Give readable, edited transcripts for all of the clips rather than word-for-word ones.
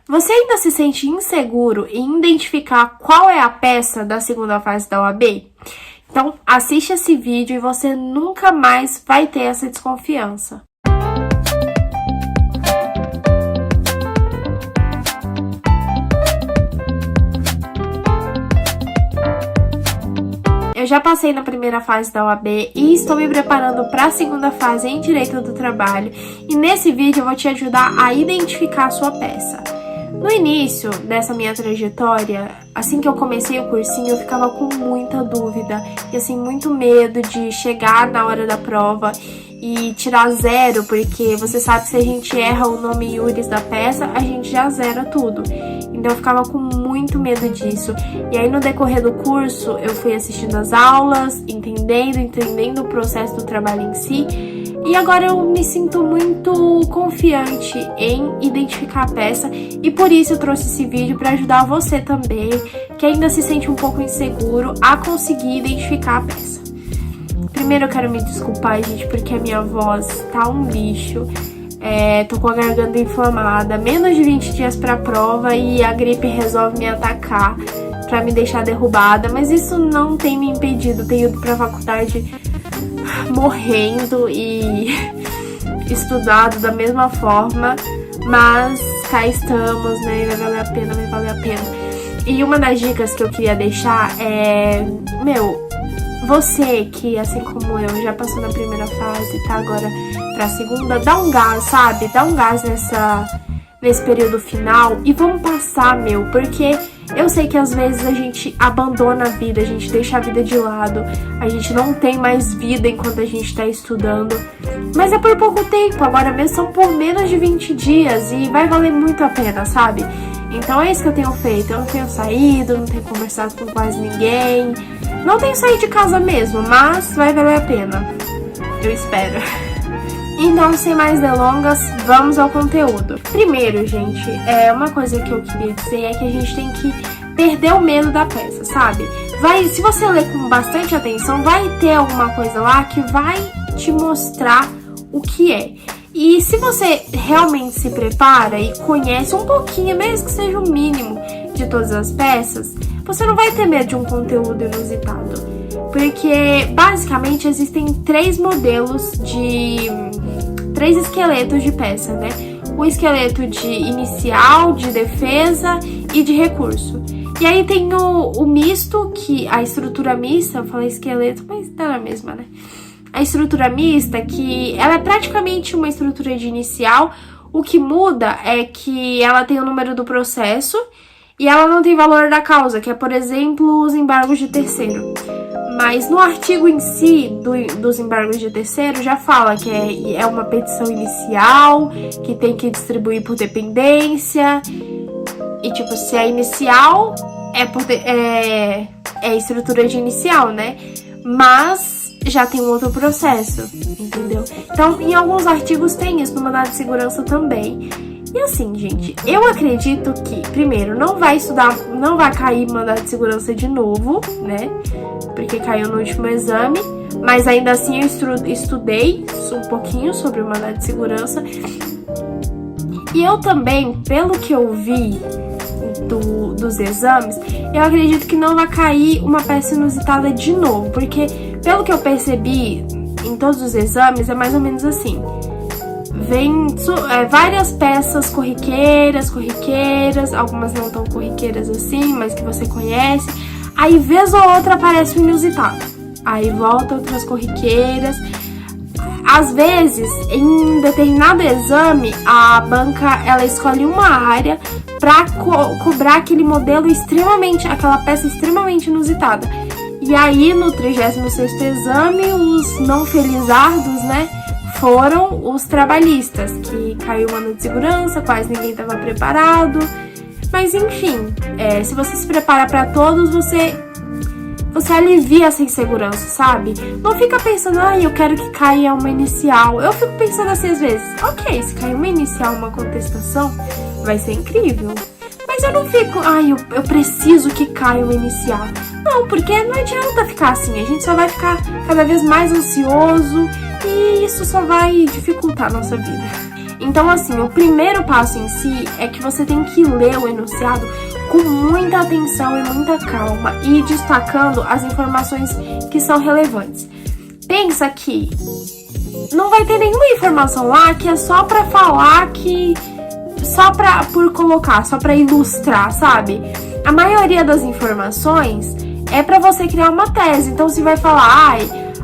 Você ainda se sente inseguro em identificar qual é a peça da segunda fase da OAB? Então, assiste esse vídeo e você nunca mais vai ter essa desconfiança. Eu já passei na primeira fase da OAB e estou me preparando para a segunda fase em Direito do Trabalho. E nesse vídeo eu vou te ajudar a identificar a sua peça. No início dessa minha trajetória, assim que eu comecei o cursinho, eu ficava com muita dúvida e assim, muito medo de chegar na hora da prova e tirar 0, porque você sabe que se a gente erra o nome iuris da peça, a gente já zera tudo. Então eu ficava com muito medo disso. E aí no decorrer do curso, eu fui assistindo as aulas, entendendo o processo do trabalho em si. E agora eu me sinto muito confiante em identificar a peça e por isso eu trouxe esse vídeo para ajudar você também, que ainda se sente um pouco inseguro, a conseguir identificar a peça. Primeiro eu quero me desculpar, gente, porque a minha voz tá um bicho. Tô com a garganta inflamada, menos de 20 dias pra prova e a gripe resolve me atacar pra me deixar derrubada, mas isso não tem me impedido, tenho ido pra faculdade morrendo e estudado da mesma forma, mas cá estamos, né, vai valer a pena, vai valer a pena. E uma das dicas que eu queria deixar é, você que, assim como eu, já passou na primeira fase, tá agora pra segunda, dá um gás, sabe? Dá um gás nesse período final e vamos passar, porque eu sei que às vezes a gente abandona a vida, a gente deixa a vida de lado, a gente não tem mais vida enquanto a gente tá estudando, mas é por pouco tempo, agora mesmo são por menos de 20 dias e vai valer muito a pena, sabe? Então é isso que eu tenho feito, eu não tenho saído, não tenho conversado com quase ninguém, não tenho saído de casa mesmo, mas vai valer a pena, eu espero. Então, sem mais delongas, vamos ao conteúdo. Primeiro, gente, uma coisa que eu queria dizer é que a gente tem que perder o medo da peça, sabe? Se você ler com bastante atenção, vai ter alguma coisa lá que vai te mostrar o que é. E se você realmente se prepara e conhece um pouquinho, mesmo que seja o mínimo, de todas as peças, você não vai ter medo de um conteúdo inusitado. Porque, basicamente, existem 3 esqueletos de peça, né? O esqueleto de inicial, de defesa e de recurso. E aí tem o misto, que a estrutura mista, eu falei esqueleto, mas tá na mesma, né? A estrutura mista, que ela é praticamente uma estrutura de inicial, o que muda é que ela tem o número do processo e ela não tem valor da causa, que é, por exemplo, os embargos de terceiro. Mas no artigo em si dos embargos de terceiro já fala que é uma petição inicial, que tem que distribuir por dependência. E tipo, se é inicial, é estrutura de inicial, né? Mas já tem um outro processo, entendeu? Então, em alguns artigos tem isso, no mandado de segurança também. E assim, gente, eu acredito que, primeiro, não vai cair mandado de segurança de novo, né? Porque caiu no último exame, mas ainda assim eu estudei um pouquinho sobre o mandado de segurança. E eu também, pelo que eu vi dos exames, eu acredito que não vai cair uma peça inusitada de novo, porque pelo que eu percebi em todos os exames, é mais ou menos assim. Vem várias peças corriqueiras, algumas não tão corriqueiras assim, mas que você conhece. Aí, vez ou outra, aparece um inusitado. Aí, volta outras corriqueiras. Às vezes, em determinado exame, a banca, ela escolhe uma área para cobrar aquele modelo aquela peça extremamente inusitada. E aí, no 36º exame, os não felizardos, né, foram os trabalhistas, que caiu o mandado de segurança, quase ninguém estava preparado. Mas enfim, se você se prepara para todos, você alivia essa insegurança, sabe? Não fica pensando, eu quero que caia uma inicial. Eu fico pensando assim às vezes, ok, se cair uma inicial, uma contestação, vai ser incrível. Mas eu não fico, eu preciso que caia uma inicial. Não, porque não adianta ficar assim, a gente só vai ficar cada vez mais ansioso e isso só vai dificultar a nossa vida. Então, assim, o primeiro passo em si é que você tem que ler o enunciado com muita atenção e muita calma e ir destacando as informações que são relevantes. Pensa que não vai ter nenhuma informação lá que é só pra falar que... só por colocar, só pra ilustrar, sabe? A maioria das informações é pra você criar uma tese. Então, você vai falar,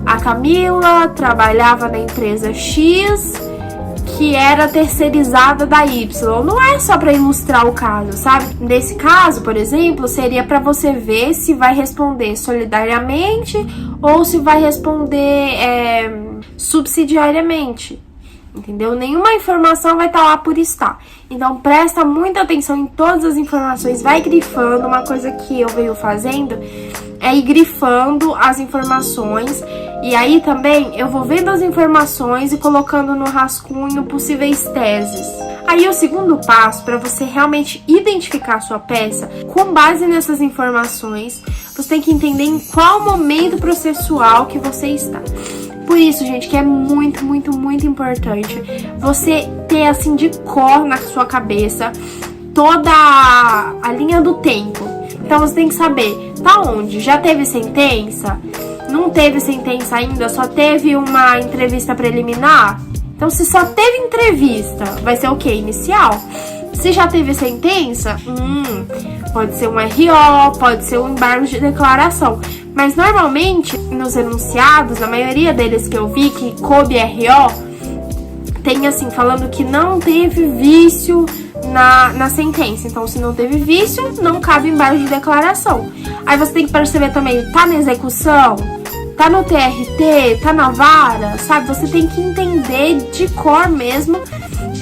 a Camila trabalhava na empresa X, que era terceirizada da Y. Não é só pra ilustrar o caso, sabe? Nesse caso, por exemplo, seria pra você ver se vai responder solidariamente ou se vai responder subsidiariamente. Entendeu? Nenhuma informação vai estar lá por estar. Então, presta muita atenção em todas as informações. Vai grifando. Uma coisa que eu venho fazendo é ir grifando as informações. E aí também eu vou vendo as informações e colocando no rascunho possíveis teses. Aí o segundo passo, para você realmente identificar a sua peça, com base nessas informações, você tem que entender em qual momento processual que você está. Por isso, gente, que é muito, muito, muito importante você ter, assim, de cor na sua cabeça toda a linha do tempo. Então, você tem que saber, tá onde? Já teve sentença? Não teve sentença ainda? Só teve uma entrevista preliminar? Então, se só teve entrevista, vai ser o quê? Inicial? Se já teve sentença, pode ser um RO, pode ser um embargo de declaração. Mas normalmente, nos enunciados, na maioria deles que eu vi, que coube RO, tem assim, falando que não teve vício na sentença. Então, se não teve vício, não cabe embargo de declaração. Aí você tem que perceber também, tá na execução? Tá no TRT? Tá na vara? Sabe? Você tem que entender de cor mesmo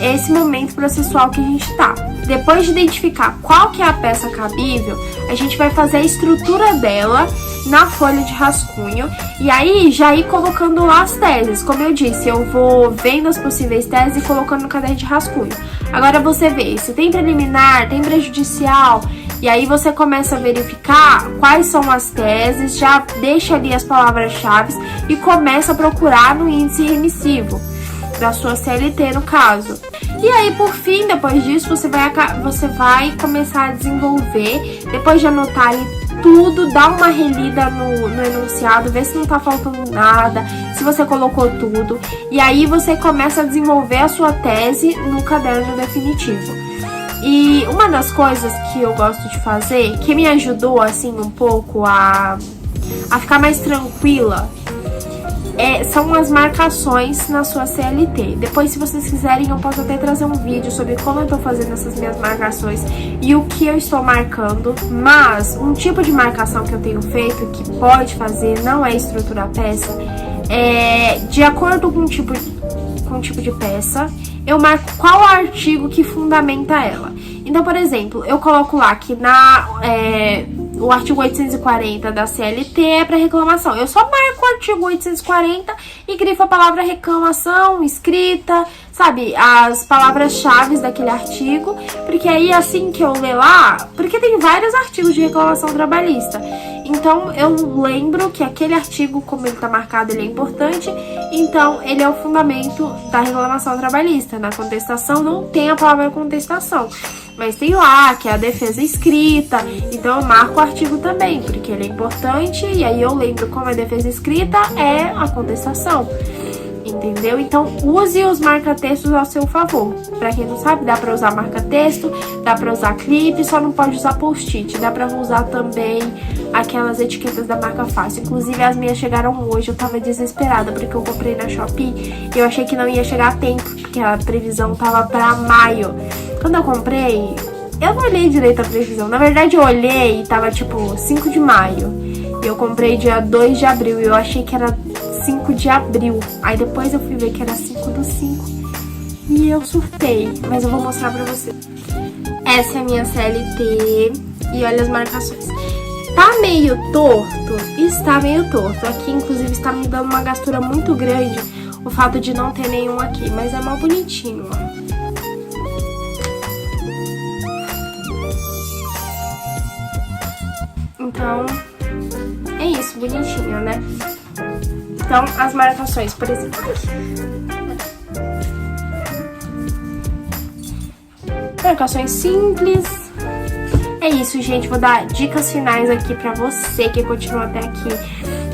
esse momento processual que a gente tá. Depois de identificar qual que é a peça cabível, a gente vai fazer a estrutura dela na folha de rascunho e aí já ir colocando lá as teses. Como eu disse, eu vou vendo as possíveis teses e colocando no caderno de rascunho. Agora você vê se tem preliminar, tem prejudicial, e aí você começa a verificar quais são as teses, já deixa ali as palavras-chave e começa a procurar no índice remissivo da sua CLT, no caso. E aí, por fim, depois disso, você vai começar a desenvolver, depois de anotar ali tudo, dá uma relida no enunciado, ver se não tá faltando nada, se você colocou tudo. E aí você começa a desenvolver a sua tese no caderno definitivo. E uma das coisas que eu gosto de fazer, que me ajudou, assim, um pouco a ficar mais tranquila, são as marcações na sua CLT. Depois, se vocês quiserem, eu posso até trazer um vídeo sobre como eu tô fazendo essas minhas marcações e o que eu estou marcando. Mas um tipo de marcação que eu tenho feito, que pode fazer, não é estruturar peça, de acordo com o tipo de peça, eu marco qual artigo que fundamenta ela. Então, por exemplo, eu coloco lá que o artigo 840 da CLT é para reclamação. Eu só marco o artigo 840 e grifo a palavra reclamação, escrita, sabe? As palavras-chave daquele artigo, porque aí assim que eu ler lá, porque tem vários artigos de reclamação trabalhista. Então, eu lembro que aquele artigo, como ele tá marcado, ele é importante, então ele é o fundamento da reclamação trabalhista. Na contestação não tem a palavra contestação, mas tem lá que é a defesa escrita, então eu marco o artigo também, porque ele é importante, e aí eu lembro como a defesa escrita é a contestação. Entendeu? Então, use os marca-textos ao seu favor. Pra quem não sabe, dá pra usar marca-texto, dá pra usar clipe, só não pode usar post-it. Dá pra usar também aquelas etiquetas da marca fácil. Inclusive, as minhas chegaram hoje, eu tava desesperada, porque eu comprei na Shopee e eu achei que não ia chegar a tempo, porque a previsão tava pra maio. Quando eu comprei, eu não olhei direito a previsão. Na verdade, eu olhei e tava tipo 5 de maio. E eu comprei dia 2 de abril e eu achei que era 5 de abril. Aí depois eu fui ver que era 5/5 e eu surtei, mas eu vou mostrar pra você. Essa é a minha CLT e olha as marcações. Tá meio torto? Está meio torto. Aqui, inclusive, está me dando uma gastura muito grande o fato de não ter nenhum aqui, mas é mal bonitinho, ó. Então, é isso, bonitinho, né? Então, as marcações, por exemplo. marcações simples. É isso, gente. Vou dar dicas finais aqui pra você que continua até aqui.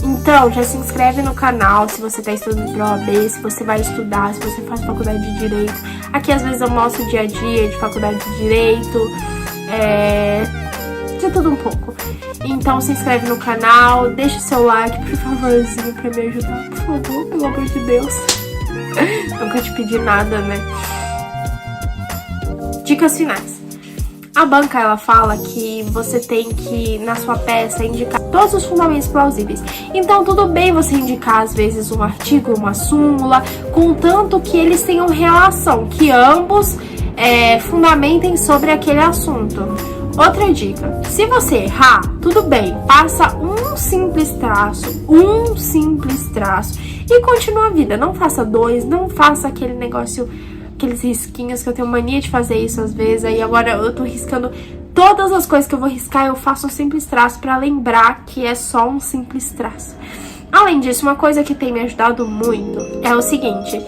Então, já se inscreve no canal se você tá estudando pra OAB, se você vai estudar, se você faz faculdade de Direito. Aqui, às vezes, eu mostro o dia a dia de faculdade de Direito, de tudo um pouco. Então, se inscreve no canal, deixa o seu like, por favorzinho, pra me ajudar, por favor, pelo amor de Deus. Nunca te pedi nada, né? Dicas finais. A banca, ela fala que você tem que, na sua peça, indicar todos os fundamentos plausíveis. Então, tudo bem você indicar, às vezes, um artigo, uma súmula, contanto que eles tenham relação, que ambos fundamentem sobre aquele assunto. Outra dica, se você errar, tudo bem, passa um simples traço e continua a vida. Não faça dois, não faça aquele negócio, aqueles risquinhos, que eu tenho mania de fazer isso às vezes. Aí agora eu tô riscando todas as coisas que eu vou riscar, eu faço um simples traço pra lembrar que é só um simples traço. Além disso, uma coisa que tem me ajudado muito é o seguinte: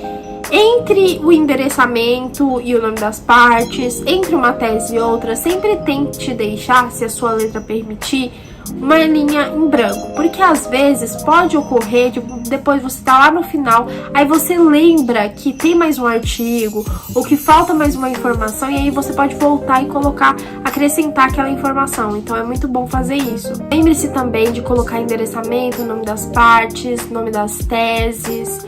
entre o endereçamento e o nome das partes, entre uma tese e outra, sempre tente deixar, se a sua letra permitir, uma linha em branco, porque às vezes pode ocorrer de depois você tá lá no final, aí você lembra que tem mais um artigo ou que falta mais uma informação, e aí você pode voltar e colocar, acrescentar aquela informação. Então é muito bom fazer isso. Lembre-se também de colocar endereçamento, nome das partes, nome das teses,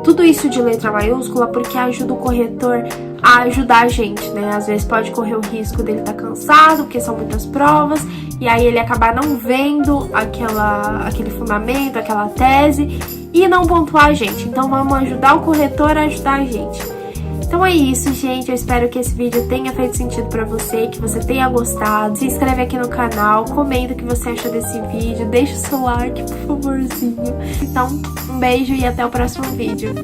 tudo isso de letra maiúscula, porque ajuda o corretor a ajudar a gente, né? Às vezes pode correr o risco dele estar cansado, porque são muitas provas, e aí ele acabar não vendo aquele fundamento, aquela tese, e não pontuar a gente. Então vamos ajudar o corretor a ajudar a gente. Então é isso, gente. Eu espero que esse vídeo tenha feito sentido pra você, que você tenha gostado. Se inscreve aqui no canal, comenta o que você achou desse vídeo, deixa o seu like, por favorzinho. Então, um beijo e até o próximo vídeo.